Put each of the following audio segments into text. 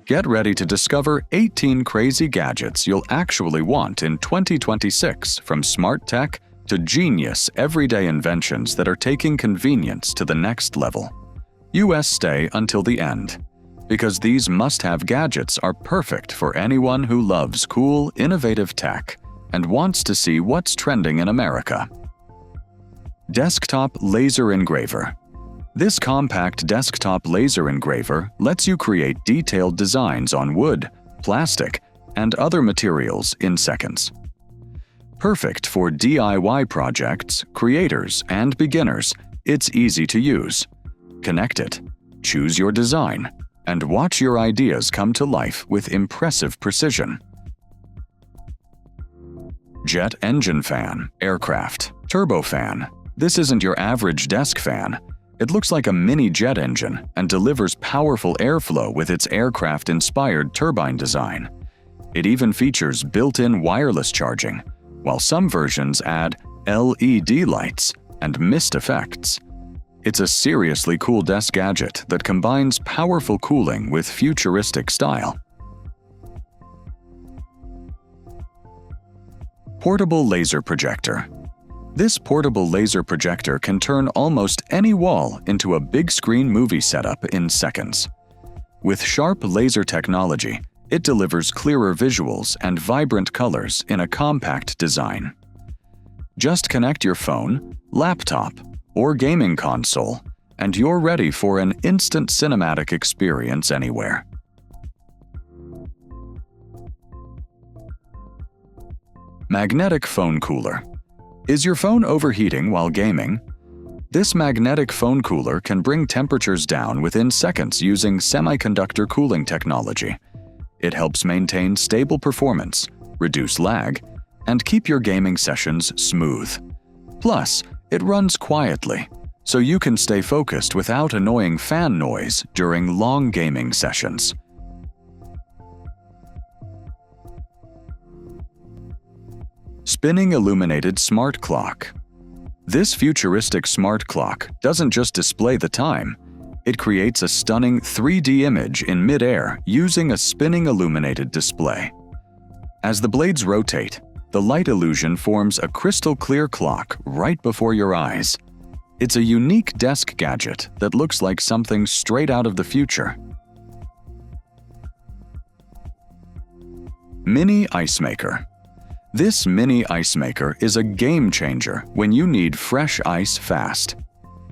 Get ready to discover 18 crazy gadgets you'll actually want in 2026, from smart tech to genius everyday inventions that are taking convenience to the next level. Stay until the end, because these must-have gadgets are perfect for anyone who loves cool, innovative tech and wants to see what's trending in America. Desktop Laser Engraver. This compact desktop laser engraver lets you create detailed designs on wood, plastic, and other materials in seconds. Perfect for DIY projects, creators, and beginners, it's easy to use. Connect it, choose your design, and watch your ideas come to life with impressive precision. Jet Engine Fan, Aircraft, Turbofan. This isn't your average desk fan. It looks like a mini jet engine and delivers powerful airflow with its aircraft-inspired turbine design. It even features built-in wireless charging, while some versions add LED lights and mist effects. It's a seriously cool desk gadget that combines powerful cooling with futuristic style. Portable Laser Projector. This portable laser projector can turn almost any wall into a big-screen movie setup in seconds. With sharp laser technology, it delivers clearer visuals and vibrant colors in a compact design. Just connect your phone, laptop, or gaming console, and you're ready for an instant cinematic experience anywhere. Magnetic Phone Cooler. Is your phone overheating while gaming? This magnetic phone cooler can bring temperatures down within seconds using semiconductor cooling technology. It helps maintain stable performance, reduce lag, and keep your gaming sessions smooth. Plus, it runs quietly, so you can stay focused without annoying fan noise during long gaming sessions. Spinning Illuminated Smart Clock. This futuristic smart clock doesn't just display the time. It creates a stunning 3D image in mid-air using a spinning illuminated display. As the blades rotate, the light illusion forms a crystal-clear clock right before your eyes. It's a unique desk gadget that looks like something straight out of the future. Mini Ice Maker. This mini ice maker is a game changer when you need fresh ice fast.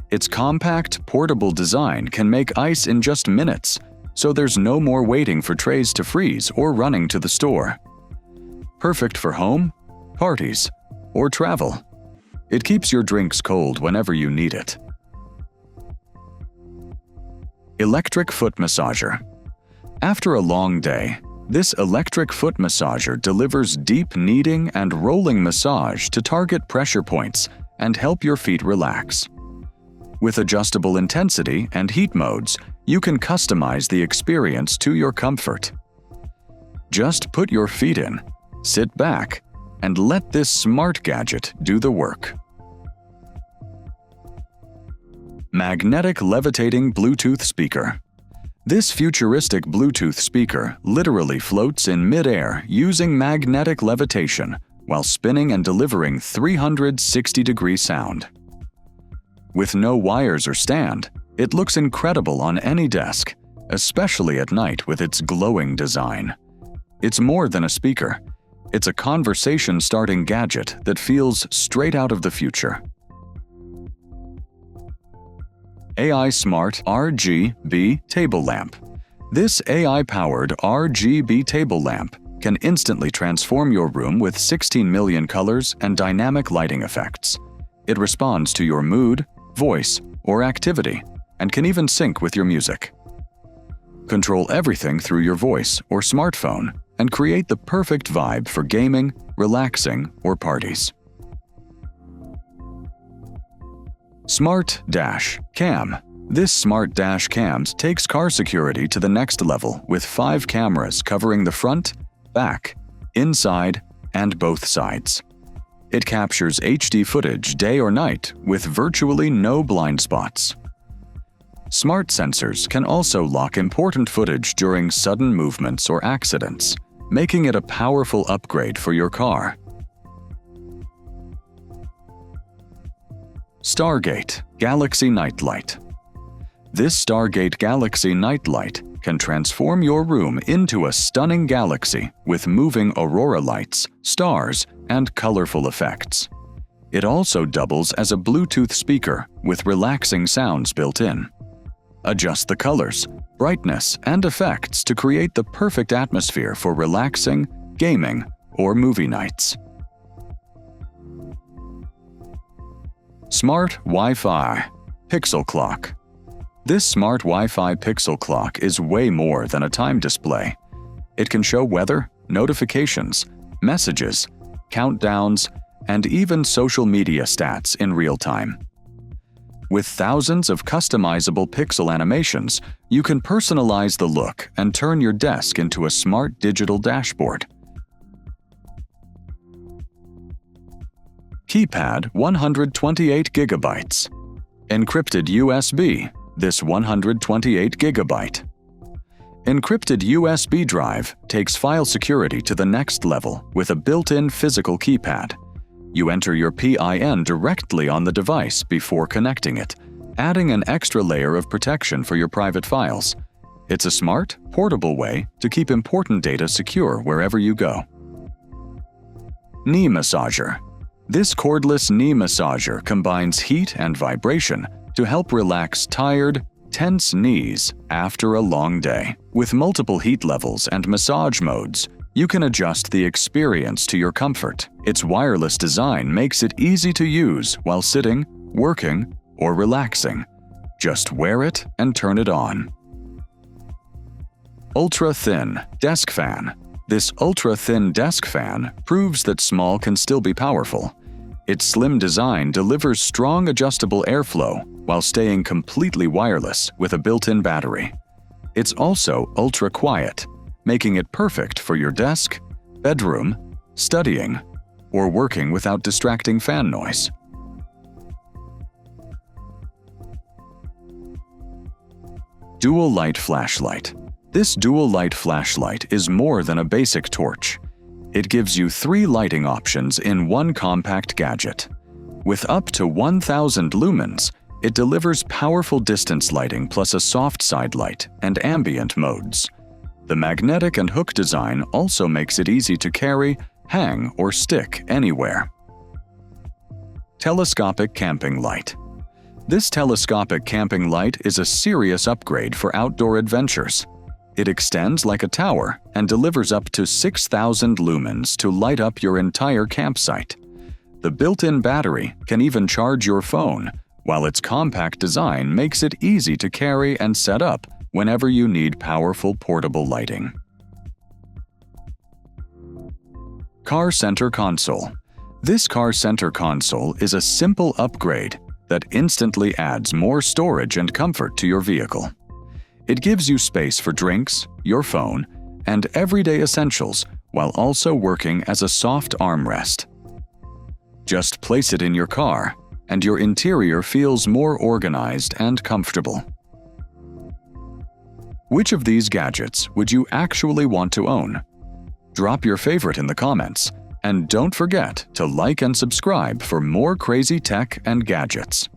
Its compact, portable design can make ice in just minutes, so there's no more waiting for trays to freeze or running to the store. Perfect for home, parties, or travel. It keeps your drinks cold whenever you need it. Electric Foot Massager. After a long day, this electric foot massager delivers deep kneading and rolling massage to target pressure points and help your feet relax. With adjustable intensity and heat modes, you can customize the experience to your comfort. Just put your feet in, sit back, and let this smart gadget do the work. Magnetic Levitating Bluetooth Speaker. This futuristic Bluetooth speaker literally floats in mid-air using magnetic levitation while spinning and delivering 360-degree sound. With no wires or stand, it looks incredible on any desk, especially at night with its glowing design. It's more than a speaker. It's a conversation-starting gadget that feels straight out of the future. AI Smart RGB Table Lamp. This AI-powered RGB table lamp can instantly transform your room with 16 million colors and dynamic lighting effects. It responds to your mood, voice, or activity, and can even sync with your music. Control everything through your voice or smartphone and create the perfect vibe for gaming, relaxing, or parties. Smart Dash Cam. This smart dash cams takes car security to the next level with 5 cameras covering the front, back, inside, and both sides. It captures HD footage day or night with virtually no blind spots. Smart sensors can also lock important footage during sudden movements or accidents, making it a powerful upgrade for your car. Stargate Galaxy Nightlight. This Stargate Galaxy Nightlight can transform your room into a stunning galaxy with moving aurora lights, stars, and colorful effects. It also doubles as a Bluetooth speaker with relaxing sounds built in. Adjust the colors, brightness, and effects to create the perfect atmosphere for relaxing, gaming, or movie nights. Smart Wi-Fi Pixel Clock. This smart Wi-Fi pixel clock is way more than a time display. It can show weather, notifications, messages, countdowns, and even social media stats in real time. With thousands of customizable pixel animations, you can personalize the look and turn your desk into a smart digital dashboard. Keypad 128 GB. Encrypted USB. This 128 GB. Encrypted USB drive takes file security to the next level with a built-in physical keypad. You enter your PIN directly on the device before connecting it, adding an extra layer of protection for your private files. It's a smart, portable way to keep important data secure wherever you go. Knee massager. This cordless knee massager combines heat and vibration to help relax tired, tense knees after a long day. With multiple heat levels and massage modes, you can adjust the experience to your comfort. Its wireless design makes it easy to use while sitting, working, or relaxing. Just wear it and turn it on. Ultra-thin desk fan. This ultra-thin desk fan proves that small can still be powerful. Its slim design delivers strong adjustable airflow while staying completely wireless with a built-in battery. It's also ultra-quiet, making it perfect for your desk, bedroom, studying, or working without distracting fan noise. Dual light flashlight. This dual light flashlight is more than a basic torch. It gives you 3 lighting options in one compact gadget. With up to 1,000 lumens, it delivers powerful distance lighting plus a soft side light and ambient modes. The magnetic and hook design also makes it easy to carry, hang, or stick anywhere. Telescopic camping light. This telescopic camping light is a serious upgrade for outdoor adventures. It extends like a tower and delivers up to 6,000 lumens to light up your entire campsite. The built-in battery can even charge your phone, while its compact design makes it easy to carry and set up whenever you need powerful portable lighting. Car Center Console. This Car Center Console is a simple upgrade that instantly adds more storage and comfort to your vehicle. It gives you space for drinks, your phone, and everyday essentials while also working as a soft armrest. Just place it in your car, and your interior feels more organized and comfortable. Which of these gadgets would you actually want to own? Drop your favorite in the comments, and don't forget to like and subscribe for more crazy tech and gadgets.